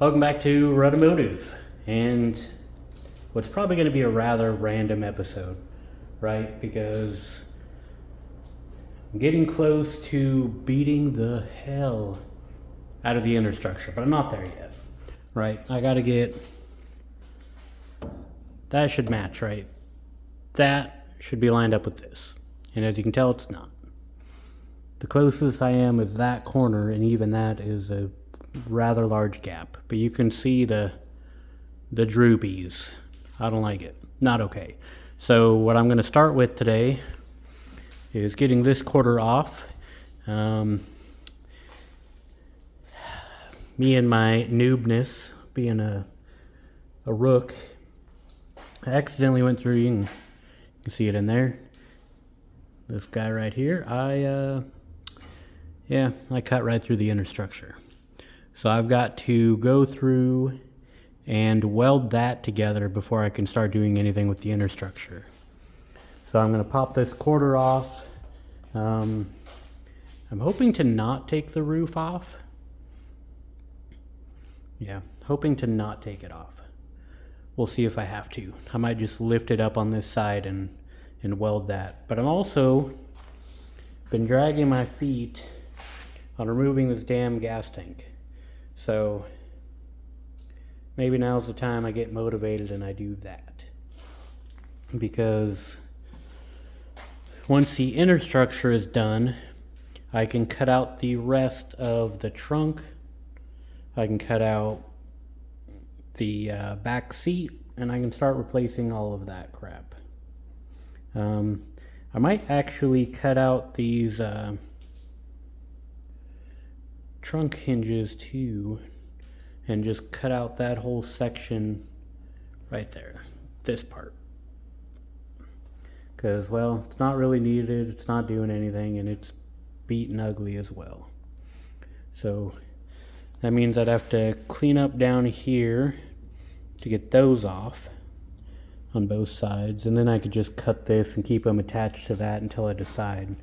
Welcome back to Automotive, and what's probably going to be a rather random episode, right? Because I'm getting close to beating the hell out of the inner structure, but I'm not there yet, right? I got to get, that should match, right? That should be lined up with this, and as you can tell, it's not. The closest I am is that corner, and even that is a rather large gap, but you can see the droopies. I don't like it. Not okay. So what I'm going to start with today is getting this quarter off. Me and my noobness, being a rook, I accidentally went through. You can see it in there. This guy right here. I cut right through the inner structure. So I've got to go through and weld that together before I can start doing anything with the inner structure. So I'm going to pop this quarter off. I'm hoping to not take the roof off. Yeah, hoping to not take it off. We'll see if I have to. I might just lift it up on this side and weld that. But I'm also been dragging my feet on removing this damn gas tank. So maybe now's the time I get motivated and I do that. Because once the inner structure is done, I can cut out the rest of the trunk. I can cut out the back seat, and I can start replacing all of that crap. I might actually cut out these trunk hinges too, and just cut out that whole section right there, this part, because, well, it's not really needed, it's not doing anything, and it's beaten ugly as well. So that means I'd have to clean up down here to get those off on both sides, and then I could just cut this and keep them attached to that until I decide.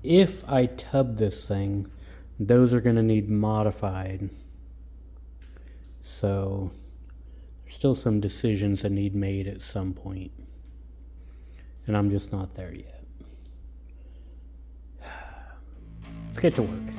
If I tub this thing, those are going to need modified. So there's still some decisions that need made at some point, and I'm just not there yet. Let's get to work.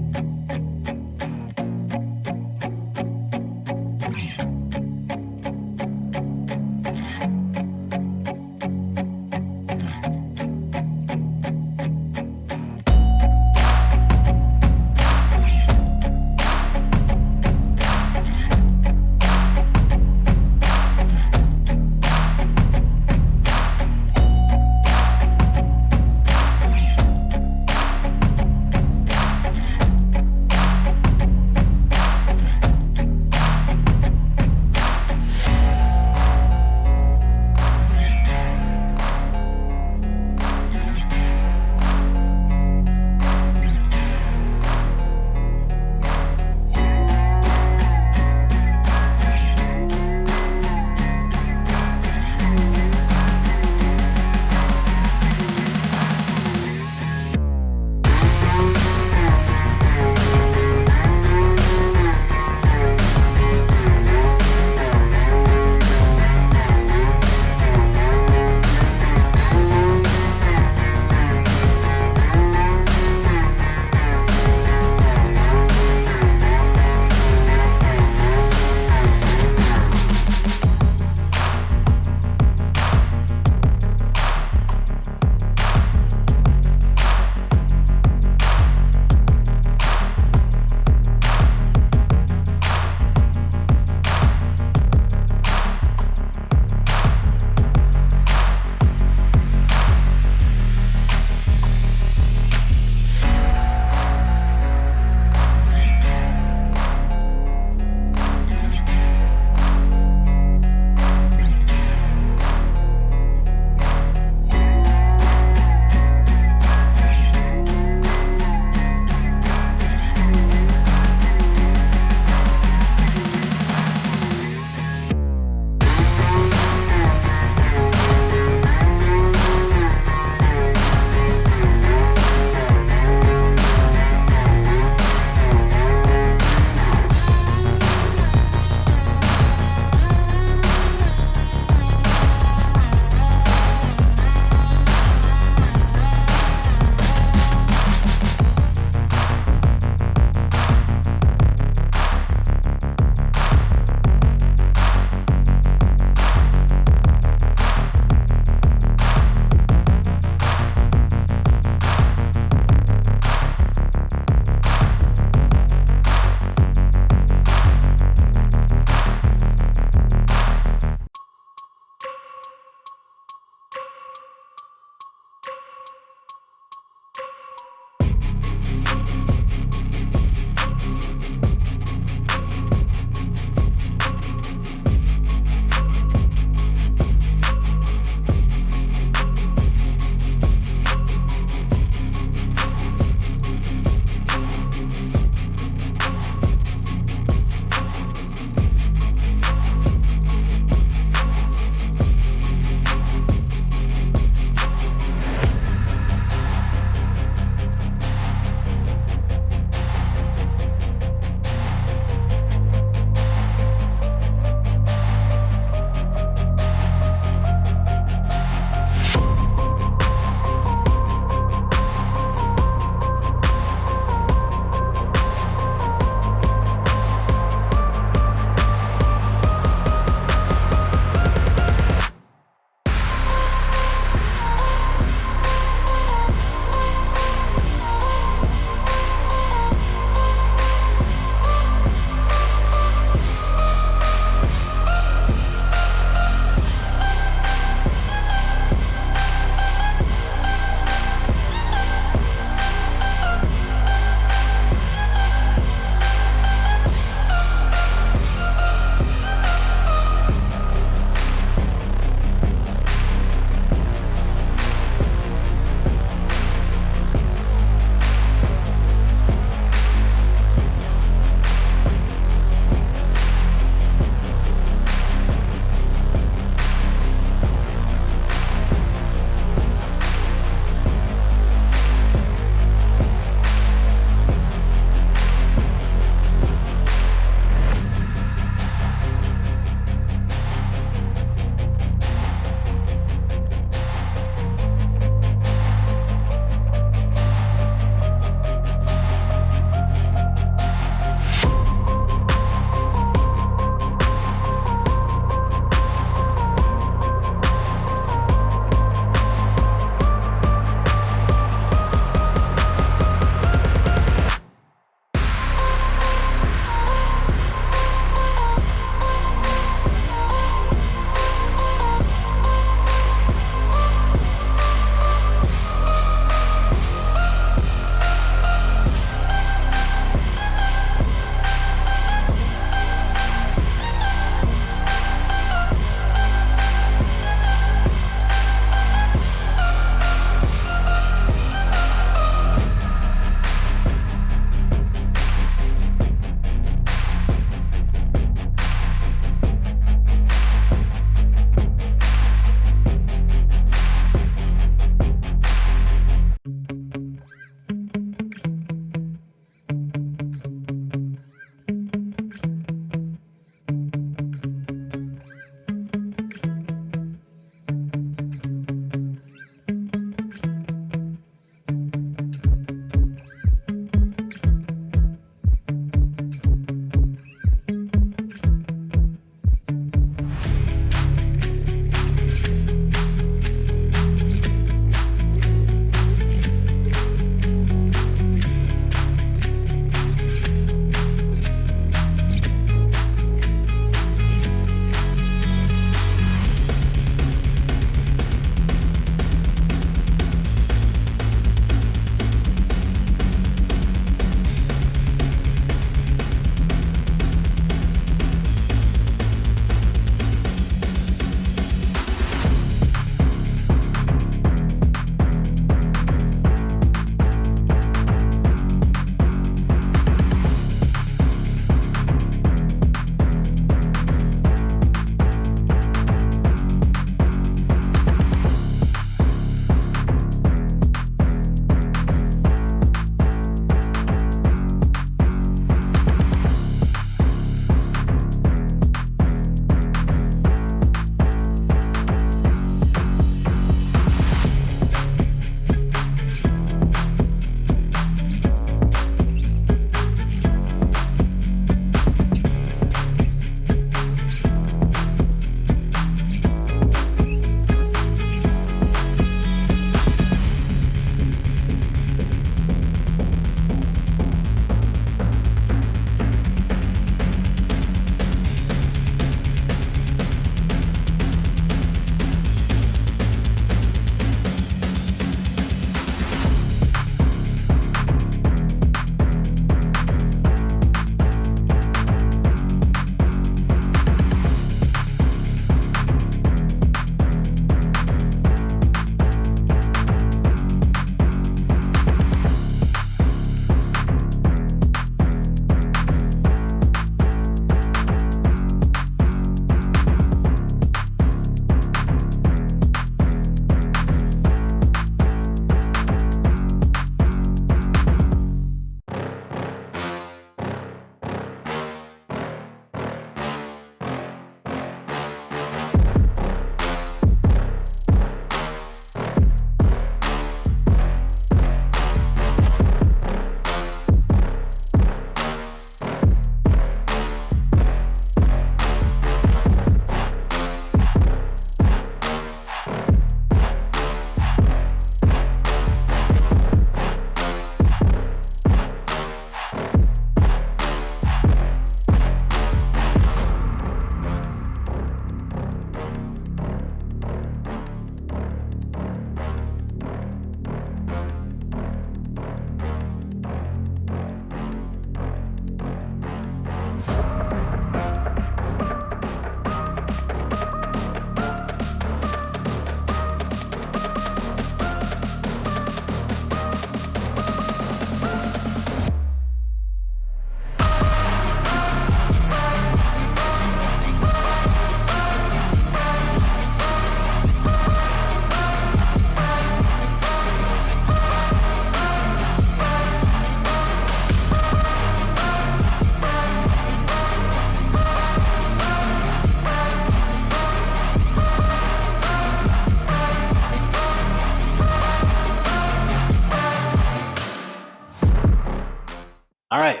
All right,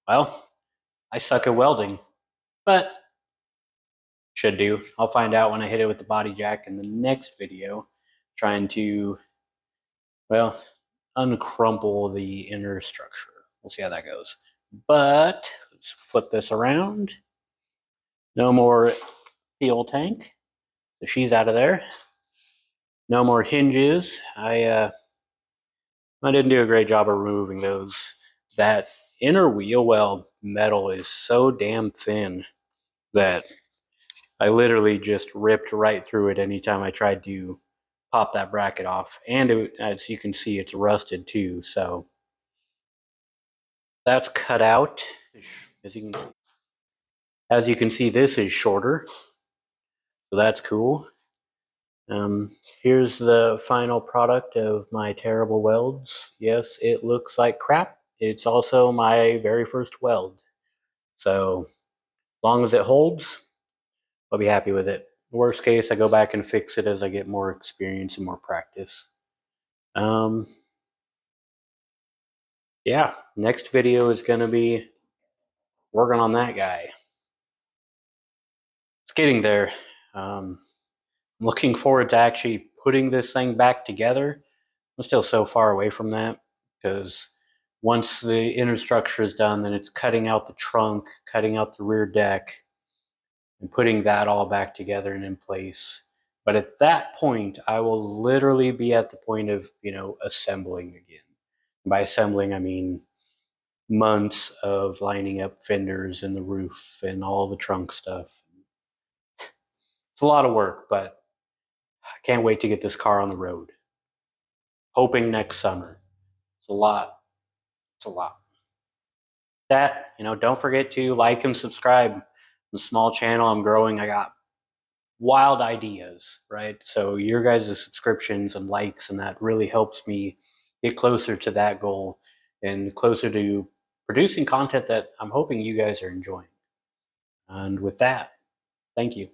well, I suck at welding, but should do. I'll find out when I hit it with the body jack in the next video, trying to, well, uncrumple the inner structure. We'll see how that goes. But let's flip this around. No more fuel tank. So she's out of there. No more hinges. I didn't do a great job of removing those. That inner wheel well metal is so damn thin that I literally just ripped right through it anytime I tried to pop that bracket off. And as you can see, it's rusted too. So that's cut out. As you can see, this is shorter. So that's cool. Here's the final product of my terrible welds. Yes, it looks like crap. It's also my very first weld. So as long as it holds, I'll be happy with it. Worst case, I go back and fix it as I get more experience and more practice. Yeah, next video is going to be working on that guy. It's getting there. I'm looking forward to actually putting this thing back together. I'm still so far away from that because once the inner structure is done, then it's cutting out the trunk, cutting out the rear deck, and putting that all back together and in place. But at that point, I will literally be at the point of, assembling again. By assembling, I mean months of lining up fenders and the roof and all the trunk stuff. It's a lot of work, but I can't wait to get this car on the road. Hoping next summer. It's a lot. It's a lot. That, don't forget to like and subscribe. The small channel I'm growing, I got wild ideas, right? So your guys' subscriptions and likes and that really helps me get closer to that goal and closer to producing content that I'm hoping you guys are enjoying. And with that, thank you.